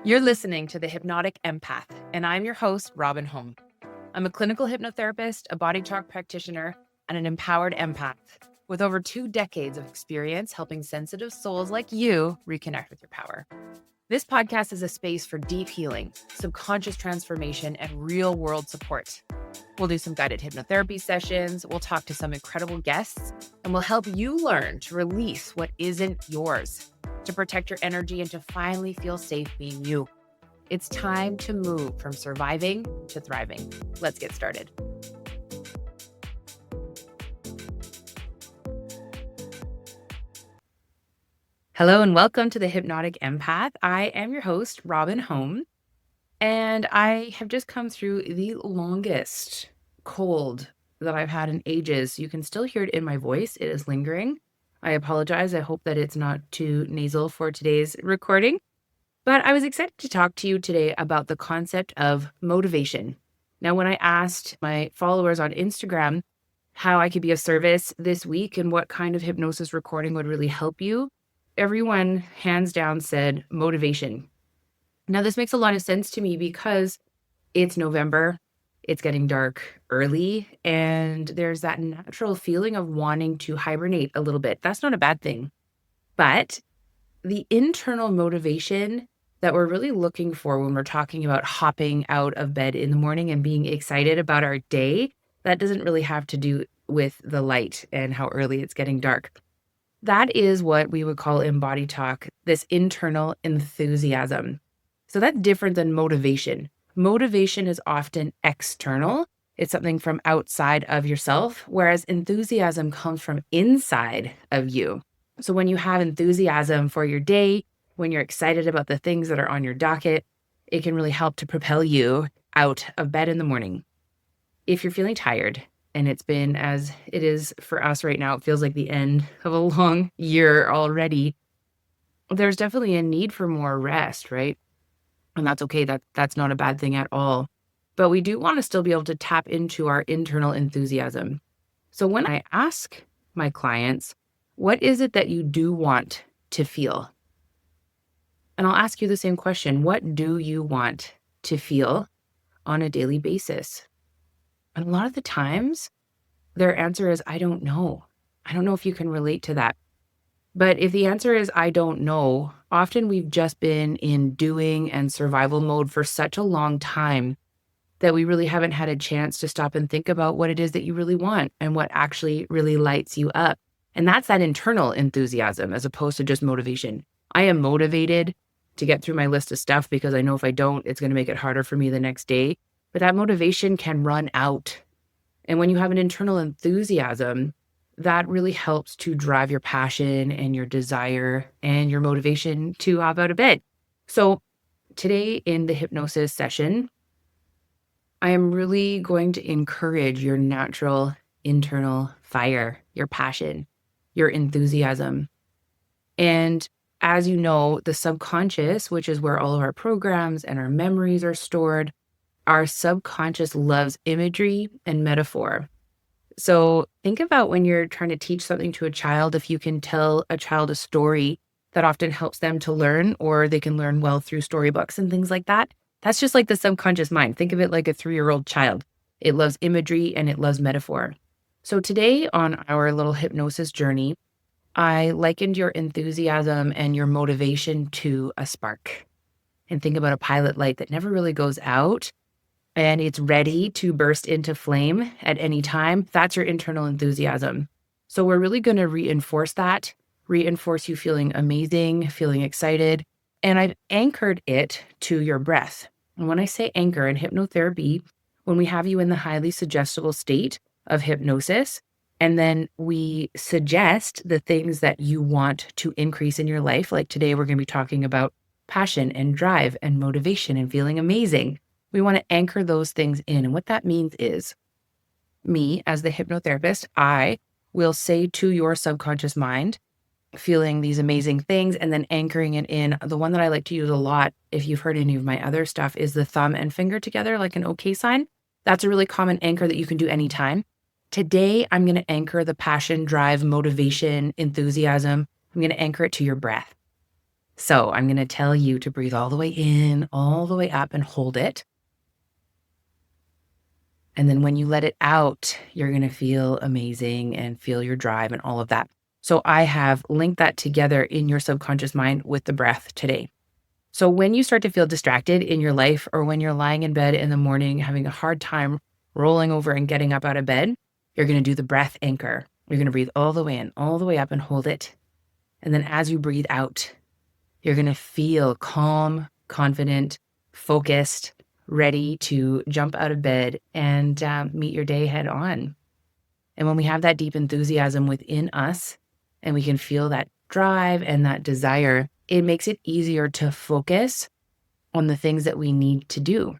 You're listening to the Hypnotic Empath, and I'm your host, Robyn Holm. I'm a clinical hypnotherapist, a body talk practitioner, and an empowered empath with over 2 decades of experience helping sensitive souls like you reconnect with your power. This podcast is a space for deep healing, subconscious transformation, and real-world support. We'll do some guided hypnotherapy sessions, we'll talk to some incredible guests, and we'll help you learn to release what isn't yours, to protect your energy, and to finally feel safe being you. It's time to move from surviving to thriving. Let's get started. Hello and welcome to the Hypnotic Empath. I am your host, Robyn Holm, and I have just come through the longest cold that I've had in ages. You can still hear it in my voice. It is lingering. I apologize. I hope that it's not too nasal for today's recording. But I was excited to talk to you today about the concept of motivation. Now, when I asked my followers on Instagram how I could be of service this week and what kind of hypnosis recording would really help you, everyone hands down said motivation. Now, this makes a lot of sense to me because it's November, it's getting dark early, and there's that natural feeling of wanting to hibernate a little bit. That's not a bad thing. But the internal motivation that we're really looking for when we're talking about hopping out of bed in the morning and being excited about our day, that doesn't really have to do with the light and how early it's getting dark. That is what we would call in body talk, this internal enthusiasm. So that's different than motivation. Motivation is often external. It's something from outside of yourself, whereas enthusiasm comes from inside of you. So when you have enthusiasm for your day, when you're excited about the things that are on your docket, it can really help to propel you out of bed in the morning. If you're feeling tired, and it's been as it is for us right now, it feels like the end of a long year already, there's definitely a need for more rest, right? And that's okay. That's not a bad thing at all. But we do want to still be able to tap into our internal enthusiasm. So when I ask my clients, what is it that you do want to feel? And I'll ask you the same question. What do you want to feel on a daily basis? And a lot of the times, their answer is, I don't know. I don't know if you can relate to that. But if the answer is, I don't know, often we've just been in doing and survival mode for such a long time that we really haven't had a chance to stop and think about what it is that you really want and what actually really lights you up. And that's that internal enthusiasm as opposed to just motivation. I am motivated to get through my list of stuff because I know if I don't, it's going to make it harder for me the next day. But that motivation can run out. And when you have an internal enthusiasm, that really helps to drive your passion and your desire and your motivation to hop out of bed. So today in the hypnosis session, I am really going to encourage your natural internal fire, your passion, your enthusiasm. And as you know, the subconscious, which is where all of our programs and our memories are stored, our subconscious loves imagery and metaphor. So think about when you're trying to teach something to a child, if you can tell a child a story that often helps them to learn, or they can learn well through storybooks and things like that. That's just like the subconscious mind. Think of it like a 3-year-old child. It loves imagery and it loves metaphor. So today on our little hypnosis journey, I likened your enthusiasm and your motivation to a spark. And think about a pilot light that never really goes out and it's ready to burst into flame at any time. That's your internal enthusiasm. So we're really going to reinforce that, reinforce you feeling amazing, feeling excited. And I've anchored it to your breath. And when I say anchor in hypnotherapy, when we have you in the highly suggestible state of hypnosis, and then we suggest the things that you want to increase in your life. Like today, we're going to be talking about passion and drive and motivation and feeling amazing. We want to anchor those things in. And what that means is me as the hypnotherapist, I will say to your subconscious mind, feeling these amazing things and then anchoring it in. The one that I like to use a lot, if you've heard any of my other stuff, is the thumb and finger together, like an OK sign. That's a really common anchor that you can do anytime. Today, I'm going to anchor the passion, drive, motivation, enthusiasm. I'm going to anchor it to your breath. So I'm going to tell you to breathe all the way in, all the way up, and hold it. And then when you let it out, you're going to feel amazing and feel your drive and all of that. So I have linked that together in your subconscious mind with the breath today. So when you start to feel distracted in your life, or when you're lying in bed in the morning, having a hard time rolling over and getting up out of bed, you're going to do the breath anchor. You're going to breathe all the way in, all the way up, and hold it. And then as you breathe out, you're going to feel calm, confident, focused, ready to jump out of bed and meet your day head on. And when we have that deep enthusiasm within us and we can feel that drive and that desire, it makes it easier to focus on the things that we need to do.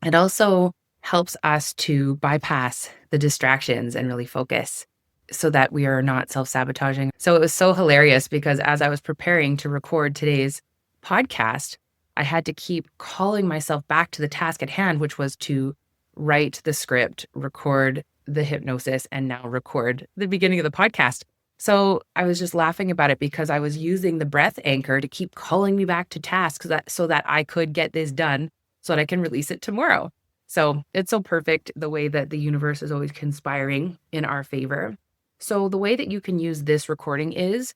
It also helps us to bypass the distractions and really focus so that we are not self-sabotaging. So it was so hilarious because as I was preparing to record today's podcast, I had to keep calling myself back to the task at hand, which was to write the script, record the hypnosis, and now record the beginning of the podcast. So I was just laughing about it because I was using the breath anchor to keep calling me back to tasks so that I could get this done so that I can release it tomorrow. So it's so perfect the way that the universe is always conspiring in our favor. So the way that you can use this recording is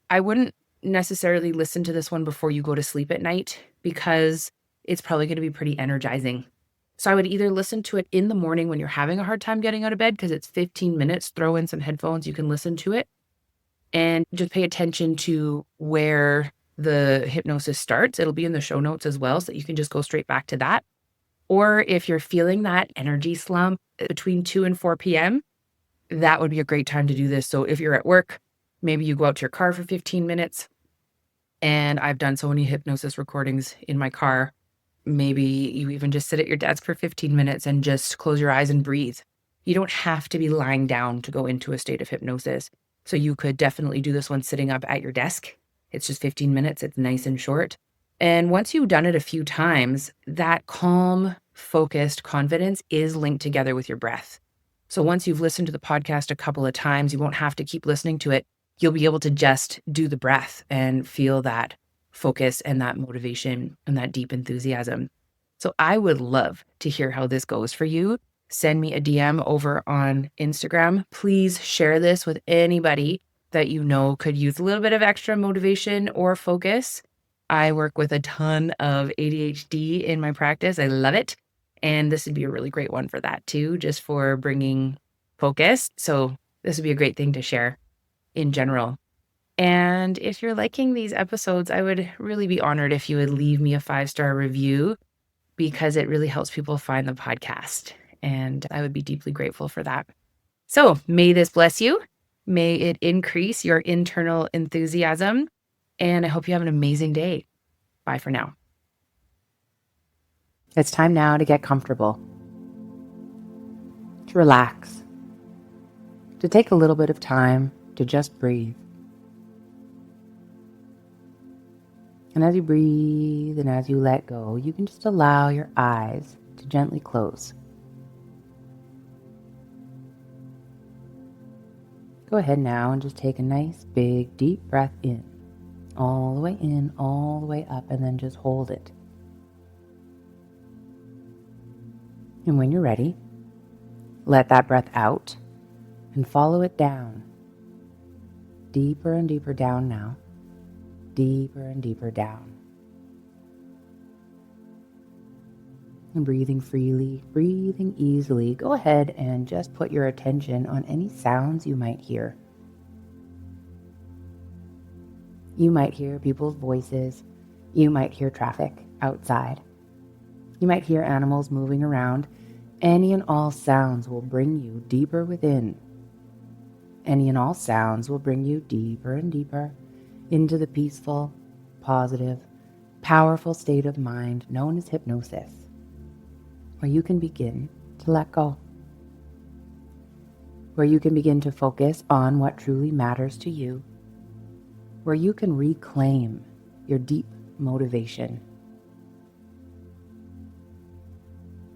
I wouldn't necessarily listen to this one before you go to sleep at night because it's probably going to be pretty energizing. So I would either listen to it in the morning when you're having a hard time getting out of bed because it's 15 minutes, throw in some headphones, you can listen to it and just pay attention to where the hypnosis starts. It'll be in the show notes as well, so that you can just go straight back to that. Or if you're feeling that energy slump between 2 and 4 p.m., that would be a great time to do this. So if you're at work, maybe you go out to your car for 15 minutes. And I've done so many hypnosis recordings in my car. Maybe you even just sit at your desk for 15 minutes and just close your eyes and breathe. You don't have to be lying down to go into a state of hypnosis. So you could definitely do this one sitting up at your desk. It's just 15 minutes. It's nice and short. And once you've done it a few times, that calm, focused confidence is linked together with your breath. So once you've listened to the podcast a couple of times, you won't have to keep listening to it. You'll be able to just do the breath and feel that focus and that motivation and that deep enthusiasm. So I would love to hear how this goes for you. Send me a DM over on Instagram. Please share this with anybody that you know could use a little bit of extra motivation or focus. I work with a ton of ADHD in my practice. I love it. And this would be a really great one for that too, just for bringing focus. So this would be a great thing to share in general. And if you're liking these episodes, I would really be honored if you would leave me a 5-star review because it really helps people find the podcast. And I would be deeply grateful for that. So may this bless you. May it increase your internal enthusiasm. And I hope you have an amazing day. Bye for now. It's time now to get comfortable, to relax, to take a little bit of time to just breathe. And as you breathe and as you let go, you can just allow your eyes to gently close. Go ahead now and just take a nice, big, deep breath in, all the way up, and then just hold it. And when you're ready, let that breath out and follow it down. Deeper and deeper down now. Deeper and deeper down. And breathing freely, breathing easily, go ahead and just put your attention on any sounds you might hear. You might hear people's voices. You might hear traffic outside. You might hear animals moving around. Any and all sounds will bring you deeper within. Any and all sounds will bring you deeper and deeper into the peaceful, positive, powerful state of mind known as hypnosis, where you can begin to let go, where you can begin to focus on what truly matters to you, where you can reclaim your deep motivation.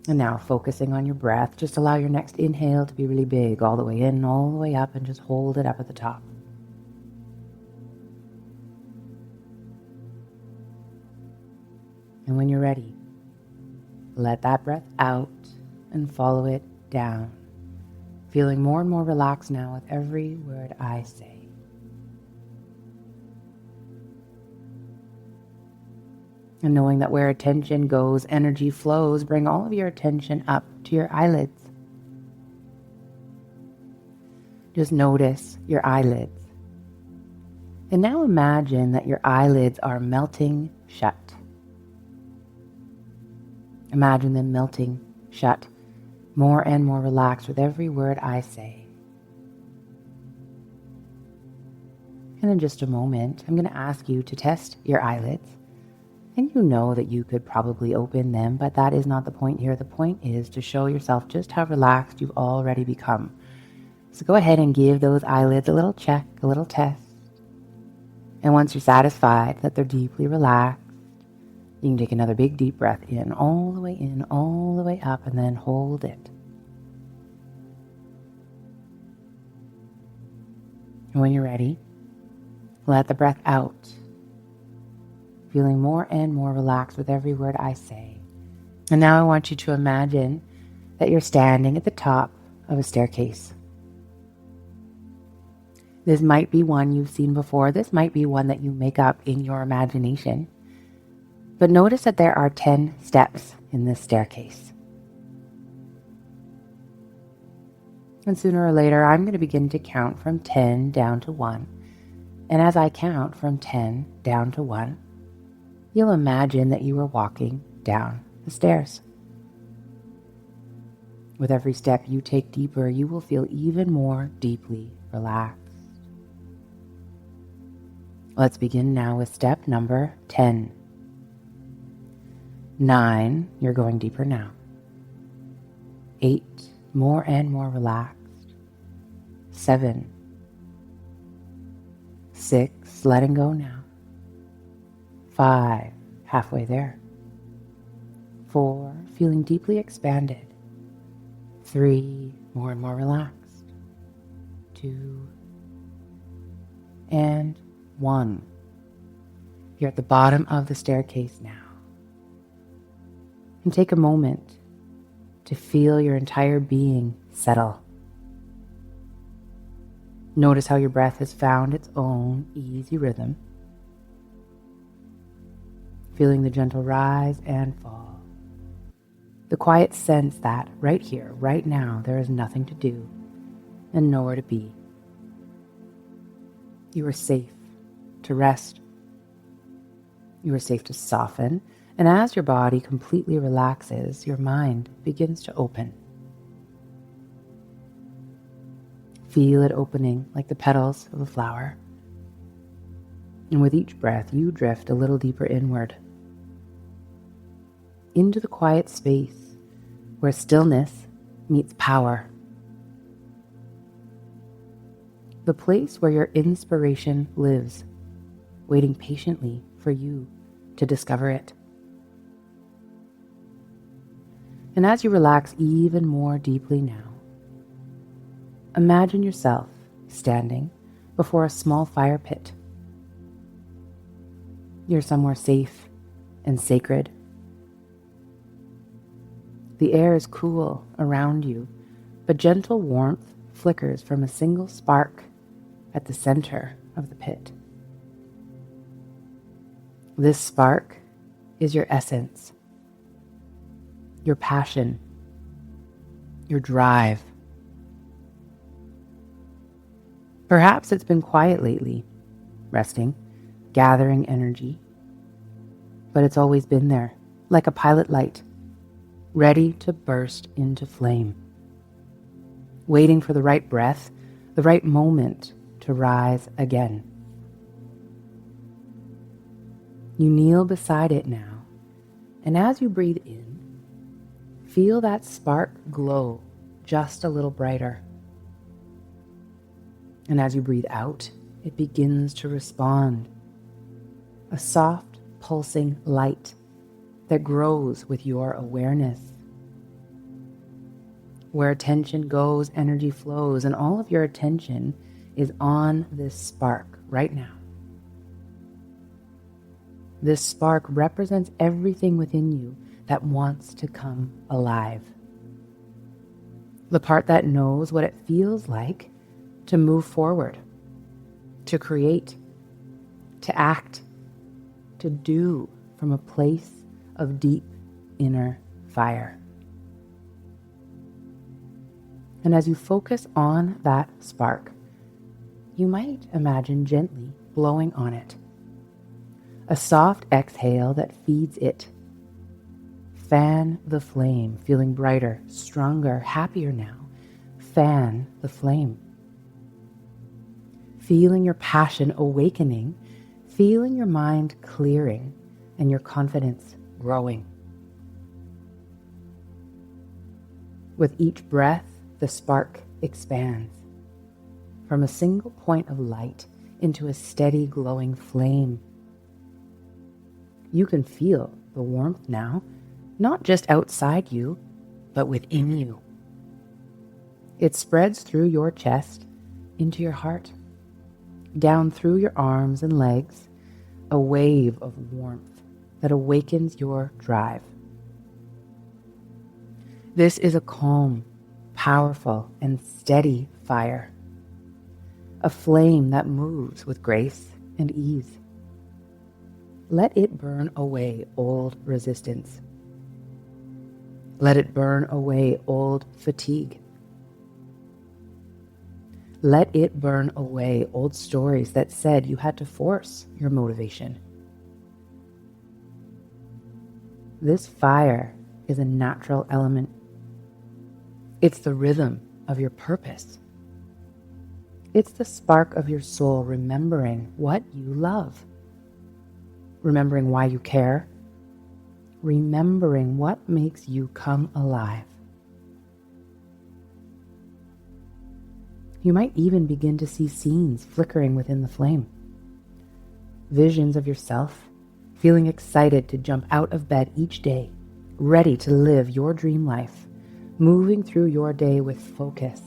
And now focusing on your breath, just allow your next inhale to be really big, all the way in, all the way up, and just hold it up at the top. And when you're ready, let that breath out and follow it down, feeling more and more relaxed now with every word I say. And knowing that where attention goes, energy flows, bring all of your attention up to your eyelids. Just notice your eyelids. And now imagine that your eyelids are melting shut. Imagine them melting shut, more and more relaxed with every word I say. And in just a moment, I'm going to ask you to test your eyelids. And you know that you could probably open them, but that is not the point here. The point is to show yourself just how relaxed you've already become. So go ahead and give those eyelids a little check, a little test. And once you're satisfied that they're deeply relaxed, you can take another big deep breath in, all the way up, and then hold it. And when you're ready, let the breath out, feeling more and more relaxed with every word I say. And now I want you to imagine that you're standing at the top of a staircase. This might be one you've seen before. This might be one that you make up in your imagination. But notice that there are 10 steps in this staircase. And sooner or later, I'm going to begin to count from 10 down to 1. And as I count from 10 down to 1, you'll imagine that you are walking down the stairs. With every step you take deeper, you will feel even more deeply relaxed. Let's begin now with step number 10. 9, you're going deeper now. 8, more and more relaxed. 7, 6, letting go now. 5, halfway there. 4, feeling deeply expanded. 3, more and more relaxed. 2, and 1. You're at the bottom of the staircase now. And take a moment to feel your entire being settle. Notice how your breath has found its own easy rhythm. Feeling the gentle rise and fall. The quiet sense that right here, right now, there is nothing to do and nowhere to be. You are safe to rest. You are safe to soften. And as your body completely relaxes, your mind begins to open. Feel it opening like the petals of a flower. And with each breath, you drift a little deeper inward, into the quiet space where stillness meets power. The place where your inspiration lives, waiting patiently for you to discover it. And as you relax even more deeply now, imagine yourself standing before a small fire pit. You're somewhere safe and sacred. The air is cool around you, but gentle warmth flickers from a single spark at the center of the pit. This spark is your essence, your passion, your drive. Perhaps it's been quiet lately, resting, gathering energy, but it's always been there, like a pilot light, ready to burst into flame, waiting for the right breath, the right moment to rise again. You kneel beside it now, and as you breathe in, feel that spark glow just a little brighter. And as you breathe out, it begins to respond. A soft, pulsing light that grows with your awareness. Where attention goes, energy flows, and all of your attention is on this spark right now. This spark represents everything within you that wants to come alive. The part that knows what it feels like to move forward, to create, to act, to do from a place of deep inner fire. And as you focus on that spark, you might imagine gently blowing on it. A soft exhale that feeds it. Fan the flame, feeling brighter, stronger, happier now. Fan the flame. Feeling your passion awakening, feeling your mind clearing, and your confidence growing. With each breath, the spark expands from a single point of light into a steady glowing flame. You can feel the warmth now, not just outside you, but within you. It spreads through your chest into your heart, down through your arms and legs, a wave of warmth that awakens your drive. This is a calm, powerful, and steady fire, a flame that moves with grace and ease. Let it burn away old resistance. Let it burn away old fatigue. Let it burn away old stories that said you had to force your motivation. This fire is a natural element. It's the rhythm of your purpose. It's the spark of your soul remembering what you love, remembering why you care, remembering what makes you come alive. You might even begin to see scenes flickering within the flame. Visions of yourself, feeling excited to jump out of bed each day, ready to live your dream life, moving through your day with focus,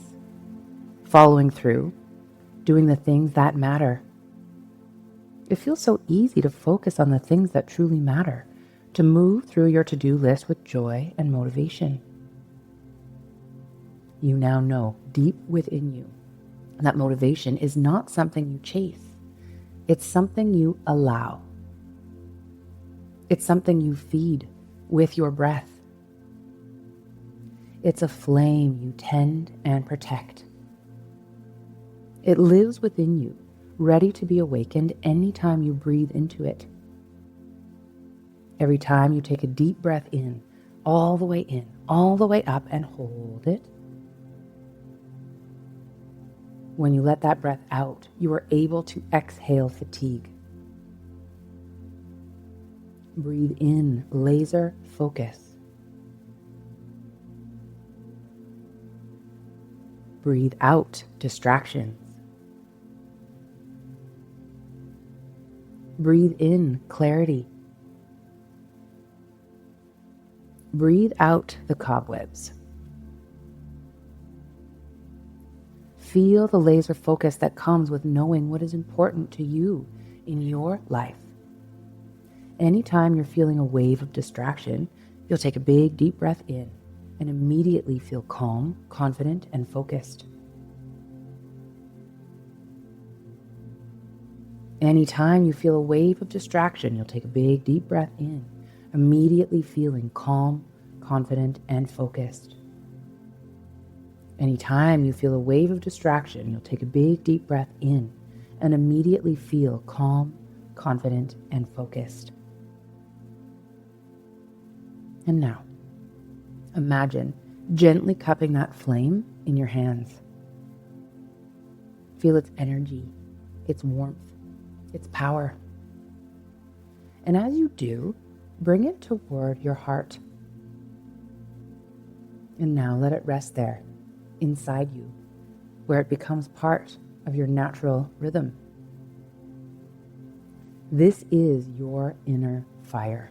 following through, doing the things that matter. It feels so easy to focus on the things that truly matter, to move through your to-do list with joy and motivation. You now know deep within you that motivation is not something you chase. It's something you allow. It's something you feed with your breath. It's a flame you tend and protect. It lives within you, ready to be awakened anytime you breathe into it. Every time you take a deep breath in, all the way up, and hold it. When you let that breath out, you are able to exhale fatigue. Breathe in, laser focus. Breathe out, distractions. Breathe in, clarity. Breathe out the cobwebs. Feel the laser focus that comes with knowing what is important to you in your life. Anytime you're feeling a wave of distraction, you'll take a big, deep breath in and immediately feel calm, confident, and focused. Anytime you feel a wave of distraction, you'll take a big, deep breath in, immediately feeling calm, confident, and focused. Anytime you feel a wave of distraction, you'll take a big, deep breath in and immediately feel calm, confident, and focused. And now, imagine gently cupping that flame in your hands. Feel its energy, its warmth, its power. And as you do, bring it toward your heart. And now let it rest there, inside you, where it becomes part of your natural rhythm. This is your inner fire,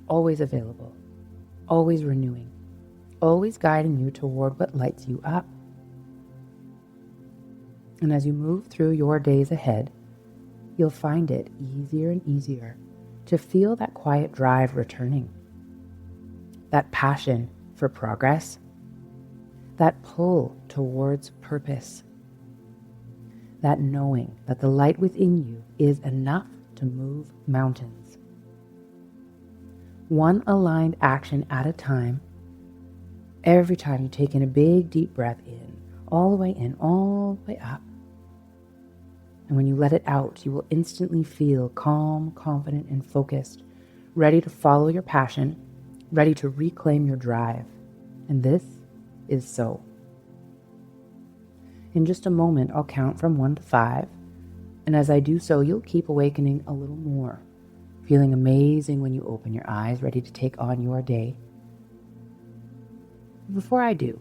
always available, always renewing, always guiding you toward what lights you up. And as you move through your days ahead, you'll find it easier and easier to feel that quiet drive returning, that passion for progress, that pull towards purpose, that knowing that the light within you is enough to move mountains. One aligned action at a time. Every time you take in a big deep breath all the way up. And when you let it out, you will instantly feel calm, confident, and focused, ready to follow your passion, ready to reclaim your drive. And this is so. In just a moment, I'll count from 1 to 5. And as I do so, you'll keep awakening a little more, feeling amazing when you open your eyes, ready to take on your day. Before I do,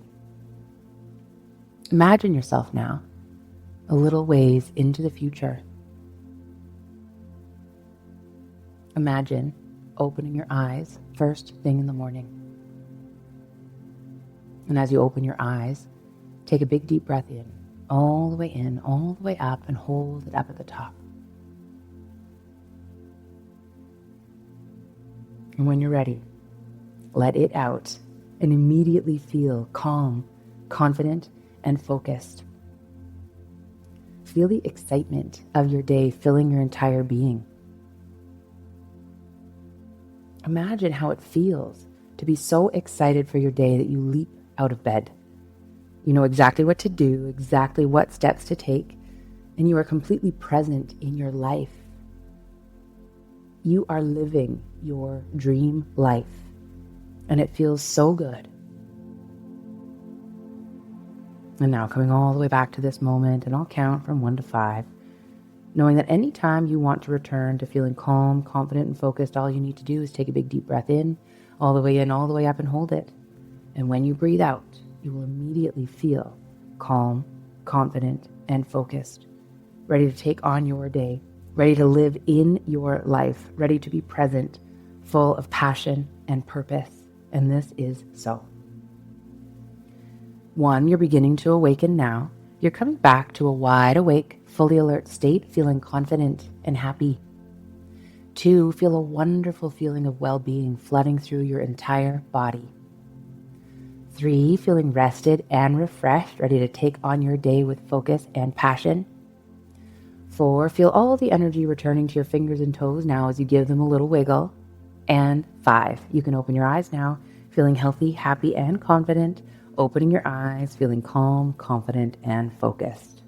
imagine yourself now a little ways into the future. Imagine opening your eyes first thing in the morning. And as you open your eyes, take a big deep breath all the way up, and hold it up at the top. And when you're ready, let it out and immediately feel calm, confident, and focused. Feel the excitement of your day filling your entire being. Imagine how it feels to be so excited for your day that you leap out of bed. You know exactly what to do, exactly what steps to take, and you are completely present in your life. You are living your dream life, and it feels so good. And now coming all the way back to this moment, and I'll count from 1 to 5, knowing that any time you want to return to feeling calm, confident, and focused, all you need to do is take a big deep breath all the way up, and hold it. And when you breathe out, you will immediately feel calm, confident, and focused, ready to take on your day, ready to live in your life, ready to be present, full of passion and purpose. And this is so. 1, you're beginning to awaken now. You're coming back to a wide awake, fully alert state, feeling confident and happy. 2, feel a wonderful feeling of well-being flooding through your entire body. 3, feeling rested and refreshed, ready to take on your day with focus and passion. 4, feel all the energy returning to your fingers and toes now as you give them a little wiggle. And 5, you can open your eyes now, feeling healthy, happy, and confident, opening your eyes, feeling calm, confident, and focused.